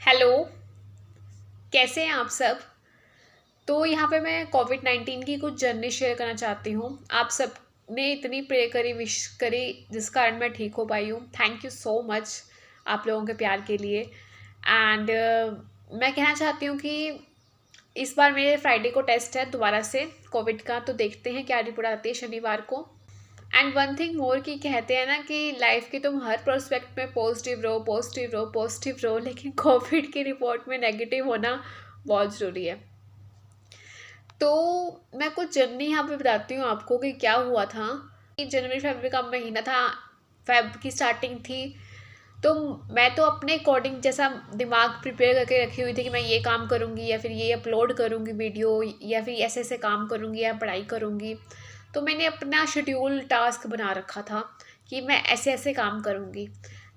Hello. कैसे हैं आप सब। तो यहाँ पे मैं कोविड-19 की कुछ जर्नी शेयर करना चाहती हूँ। आप सब ने इतनी प्रे करी, विश करी, जिस कारण मैं ठीक हो पाई हूँ। थैंक यू सो मच आप लोगों के प्यार के लिए। एंड मैं कहना चाहती हूँ कि इस बार मेरे फ्राइडे को टेस्ट है दोबारा से कोविड का, तो देखते हैं क्या रिपोर्ट आती है शनिवार को। एंड वन थिंग मोर कि कहते हैं ना कि लाइफ की तुम हर प्रोस्पेक्ट में पॉजिटिव रहो, पॉजिटिव रहो, पॉजिटिव रहो, लेकिन कोविड की रिपोर्ट में नेगेटिव होना बहुत ज़रूरी है। तो मैं कुछ जर्नी यहाँ पे बताती हूँ आपको कि क्या हुआ था। कि जनवरी फरवरी का महीना था, फेब की स्टार्टिंग थी। तो मैं तो अपने अकॉर्डिंग जैसा दिमाग प्रिपेयर करके रखी हुई थी कि मैं ये काम करूँगी या फिर ये अपलोड करूँगी वीडियो, या फिर ऐसे ऐसे काम करूँगी या पढ़ाई करूँगी। तो मैंने अपना शेड्यूल टास्क बना रखा था कि मैं ऐसे ऐसे काम करूँगी।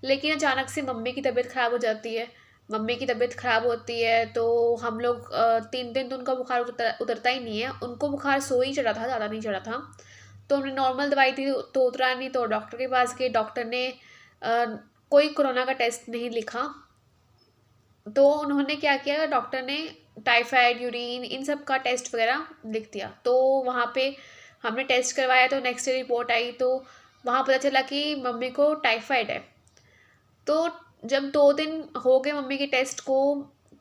लेकिन अचानक से मम्मी की तबीयत ख़राब हो जाती है। मम्मी की तबीयत ख़राब होती है तो हम लोग 3 दिन तो उनका बुखार उतरता ही नहीं है। उनको बुखार सो ही चढ़ा था, ज़्यादा नहीं चढ़ा था। तो हमने नॉर्मल दवाई थी तो उतरा नहीं, तो डॉक्टर के पास गए। डॉक्टर ने कोई कोरोना का टेस्ट नहीं लिखा। तो उन्होंने क्या किया, डॉक्टर ने टाइफाइड, यूरिन, इन सब का टेस्ट वगैरह लिख दिया। तो वहाँ पे हमने टेस्ट करवाया तो नेक्स्ट डे रिपोर्ट आई तो वहाँ पता चला कि मम्मी को टाइफाइड है। तो जब 2 दिन हो गए मम्मी के टेस्ट को,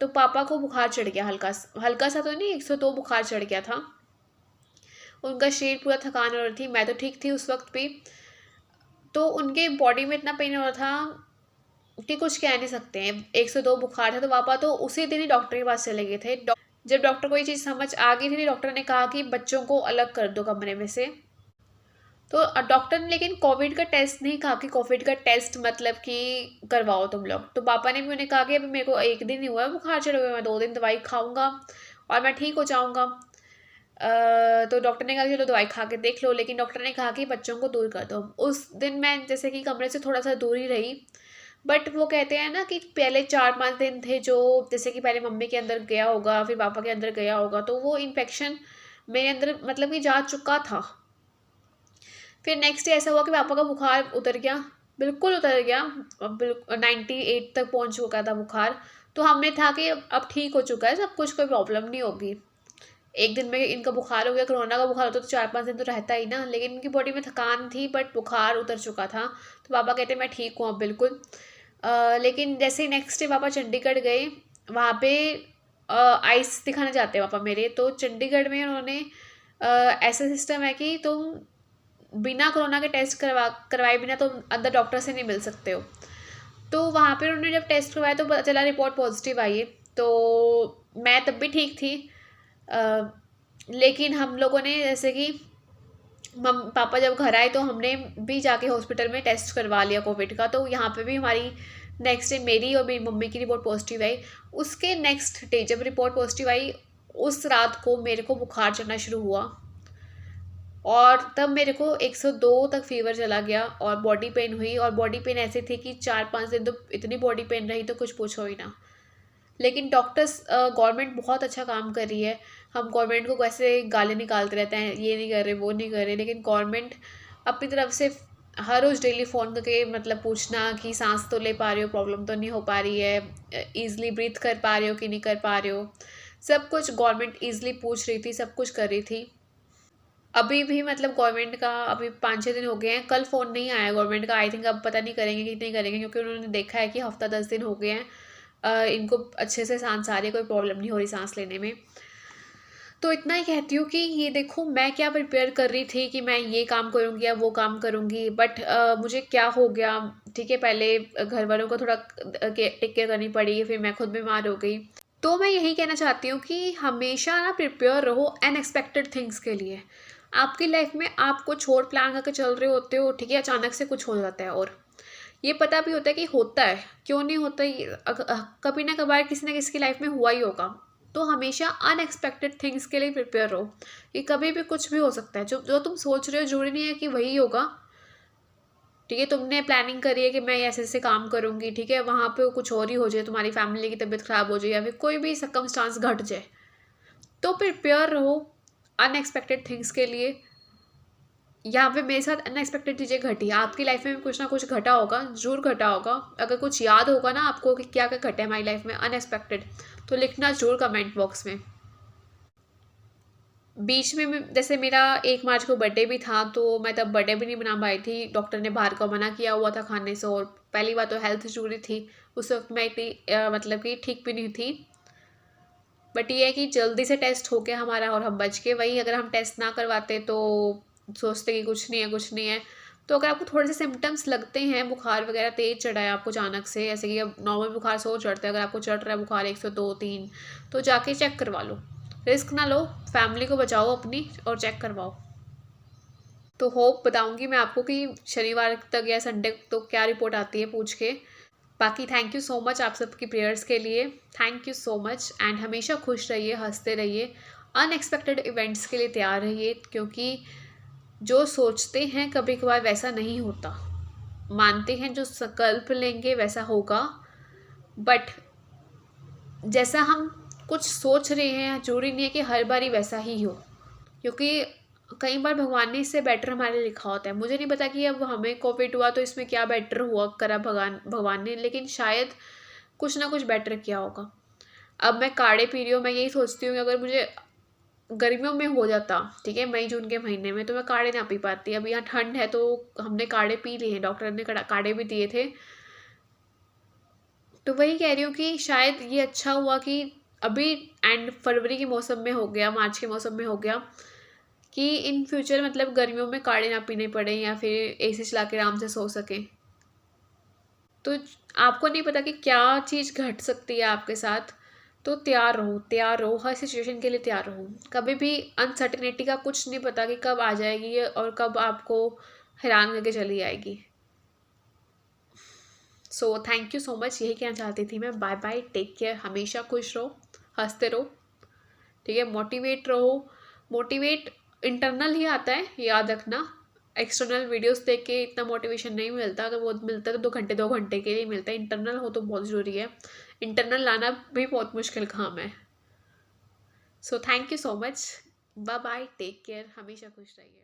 तो पापा को बुखार चढ़ गया, हल्का हल्का सा तो नहीं, 102 बुखार चढ़ गया था। उनका शरीर पूरा थकान हो रही थी। मैं तो ठीक थी उस वक्त भी। तो उनके बॉडी में इतना पेन हो रहा था कि कुछ कह नहीं सकते हैं। 102 बुखार था तो पापा तो उसी दिन ही डॉक्टर के पास चले गए थे। जब डॉक्टर को ये चीज़ समझ आ गई थी, डॉक्टर ने कहा कि बच्चों को अलग कर दो कमरे में से। तो डॉक्टर ने लेकिन कोविड का टेस्ट नहीं कहा कि कोविड का टेस्ट मतलब कि करवाओ तुम लोग। तो पापा ने भी उन्हें कहा कि अभी मेरे को 1 दिन ही हुआ है बुखार चढ़े हुए, मैं 2 दिन दवाई खाऊंगा और मैं ठीक हो जाऊंगा। तो डॉक्टर ने कहा कि चलो दवाई खा के देख लो, लेकिन डॉक्टर ने कहा कि बच्चों को दूर कर दो। उस दिन मैं जैसे कि कमरे से थोड़ा सा दूर ही रही। बट वो कहते हैं ना कि पहले 4-5 दिन थे जो, जैसे कि पहले मम्मी के अंदर गया होगा फिर पापा के अंदर गया होगा, तो वो इन्फेक्शन मेरे अंदर मतलब कि जा चुका था। फिर नेक्स्ट डे ऐसा हुआ कि पापा का बुखार उतर गया, बिल्कुल उतर गया। बिल्कुल 98 तक पहुंच चुका था बुखार। तो हमने था कि अब ठीक हो चुका है सब कुछ, कोई प्रॉब्लम नहीं होगी। 1 दिन में इनका बुखार हो गया। कोरोना का बुखार होता तो 4-5 दिन तो रहता ही ना, लेकिन इनकी बॉडी में थकान थी बट बुखार उतर चुका था। तो पापा कहते मैं ठीक हूँ अब बिल्कुल। लेकिन जैसे ही नेक्स्ट डे पापा चंडीगढ़ गए, वहाँ पे आइस दिखाने जाते हैं पापा मेरे। तो चंडीगढ़ में उन्होंने ऐसा सिस्टम है कि तुम बिना कोरोना के टेस्ट करवाए बिना तो अंदर डॉक्टर से नहीं मिल सकते हो। तो वहाँ पे उन्होंने जब टेस्ट करवाया तो पता चला रिपोर्ट पॉजिटिव आई है। तो मैं तब भी ठीक थी। अ, लेकिन हम लोगों ने जैसे कि मम पापा जब घर आए तो हमने भी जाके हॉस्पिटल में टेस्ट करवा लिया कोविड का। तो यहाँ पे भी हमारी नेक्स्ट डे मेरी और मेरी मम्मी की रिपोर्ट पॉजिटिव आई। उसके नेक्स्ट डे जब रिपोर्ट पॉजिटिव आई, उस रात को मेरे को बुखार चढ़ना शुरू हुआ और तब मेरे को 102 तक फीवर चला गया और बॉडी पेन हुई। और बॉडी पेन ऐसी थी कि 4-5 दिन तो इतनी बॉडी पेन रही तो कुछ पूछो ही ना। लेकिन डॉक्टर्स, गवर्नमेंट बहुत अच्छा काम कर रही है। हम गवर्नमेंट को कैसे गाली निकालते रहते हैं, ये नहीं कर रहे वो नहीं कर रहे, लेकिन गवर्नमेंट अपनी तरफ से हर रोज़ डेली फ़ोन करके मतलब पूछना कि सांस तो ले पा रहे हो, प्रॉब्लम तो नहीं हो पा रही है, ईज़िली ब्रीथ कर पा रहे हो कि नहीं कर पा रहे हो, सब कुछ गवर्नमेंट ईज़िली पूछ रही थी, सब कुछ कर रही थी। अभी भी मतलब गवर्नमेंट का अभी 5-6 दिन हो गए हैं, कल फ़ोन नहीं आया गवर्नमेंट का। आई थिंक अब पता नहीं करेंगे कि नहीं करेंगे, क्योंकि उन्होंने देखा है कि हफ्ता 10 दिन हो गए हैं, इनको अच्छे से सांस आ रही है, कोई प्रॉब्लम नहीं हो रही सांस लेने में। तो इतना ही कहती हूँ कि ये देखो मैं क्या प्रिपेयर कर रही थी कि मैं ये काम करूँगी या वो काम करूँगी, बट मुझे क्या हो गया। ठीक है, पहले घर वालों को थोड़ा टेक केयर करनी पड़ी, फिर मैं खुद बीमार हो गई। तो मैं यही कहना चाहती हूँ कि हमेशा ना प्रिपेयर रहो अनएक्सपेक्टेड थिंग्स के लिए। आपकी लाइफ में आप कुछ और प्लान करके चल रहे होते हो, ठीक है, अचानक से कुछ हो जाता है और ये पता भी होता है कि होता है, क्यों नहीं होता, ये कभी ना कभार किसी ना किसी की लाइफ में हुआ ही होगा। तो हमेशा अनएक्सपेक्टेड थिंग्स के लिए प्रिपेयर रहो कि कभी भी कुछ भी हो सकता है। जो जो तुम सोच रहे हो जरूरी नहीं है कि वही होगा। ठीक है, तुमने प्लानिंग करी है कि मैं ऐसे ऐसे काम करूँगी, ठीक है, वहाँ पे कुछ और ही हो जाए, तुम्हारी फैमिली की तबीयत ख़राब हो जाए या फिर कोई भी सर्कमस्टांस घट जाए, तो प्रिपेयर रहो अनएक्सपेक्टेड थिंग्स के लिए। यहाँ पे मेरे साथ अनएक्सपेक्टेड चीज़ें घटी। आपकी लाइफ में भी कुछ ना कुछ घटा होगा, ज़रूर घटा होगा। अगर कुछ याद होगा ना आपको कि क्या क्या घटा है हमारी लाइफ में अनएक्सपेक्टेड, तो लिखना ज़रूर कमेंट बॉक्स में। बीच में जैसे मेरा 1 मार्च को बर्थडे भी था, तो मैं तब बर्थडे भी नहीं मना पाई थी। डॉक्टर ने बाहर का मना किया हुआ था खाने से, और पहली बात तो हेल्थ ज़रूरी थी। उस वक्त मैं इतनी मतलब कि ठीक भी नहीं थी। बट ये है कि जल्दी से टेस्ट हो गया हमारा और हम बच गए। वहीं अगर हम टेस्ट ना करवाते तो सोचते कि कुछ नहीं है, कुछ नहीं है। तो अगर आपको थोड़े से सिम्टम्स लगते हैं, बुखार वगैरह तेज़ चढ़ा है आपको अचानक से, जैसे कि अब नॉर्मल बुखार 100 चढ़ता है, अगर आपको चढ़ रहा है बुखार 102 3, तो जाके चेक करवा लो। रिस्क ना लो, फैमिली को बचाओ अपनी, और चेक करवाओ। तो होप बताऊंगी मैं आपको कि शनिवार तक या संडे तो क्या रिपोर्ट आती है पूछ के। बाकी थैंक यू सो मच आप सबकी प्रेयर्स के लिए। Thank you so much, and हमेशा खुश रहिए, हंसते रहिए, अनएक्सपेक्टेड इवेंट्स के लिए तैयार रहिए, क्योंकि जो सोचते हैं कभी कभार वैसा नहीं होता। मानते हैं जो संकल्प लेंगे वैसा होगा, बट जैसा हम कुछ सोच रहे हैं जरूरी नहीं है कि हर बार ही वैसा ही हो, क्योंकि कई बार भगवान ने इससे बेटर हमारे लिए लिखा होता है। मुझे नहीं पता कि अब हमें कोविड हुआ तो इसमें क्या बेटर हुआ करा भगवान ने, लेकिन शायद कुछ ना कुछ बेटर किया होगा। अब मैं काढ़े पी रही हूँ, मैं यही सोचती हूँ कि अगर मुझे गर्मियों में हो जाता, ठीक है, मई जून के महीने में, तो मैं काढ़े ना पी पाती। अब यहाँ ठंड है तो हमने काढ़े पी लिए हैं, डॉक्टर ने काढ़े भी दिए थे। तो वही कह रही हूँ कि शायद ये अच्छा हुआ कि अभी एंड फरवरी के मौसम में हो गया, मार्च के मौसम में हो गया, कि इन फ्यूचर मतलब गर्मियों में काढ़े ना पीने पड़े, या फिर एसी चला के आराम से सो सकें। तो आपको नहीं पता कि क्या चीज़ घट सकती है आपके साथ, तो तैयार रहो, तैयार रहो, हर सिचुएशन के लिए तैयार रहो। कभी भी अनसर्टिनिटी का कुछ नहीं पता कि कब आ जाएगी और कब आपको हैरान करके चली आएगी। सो थैंक यू सो मच, यही कहना चाहती थी मैं। बाय बाय, टेक केयर, हमेशा खुश रहो, हंसते रहो, ठीक है, मोटिवेट रहो। मोटिवेट इंटरनल ही आता है, याद रखना। एक्सटर्नल वीडियोस देख के इतना मोटिवेशन नहीं मिलता, अगर वो मिलता है तो 2 घंटे के लिए मिलता है। इंटरनल हो तो बहुत ज़रूरी है, इंटरनल लाना भी बहुत मुश्किल काम है। So thank you so much, bye bye, take care, हमेशा खुश रहिए।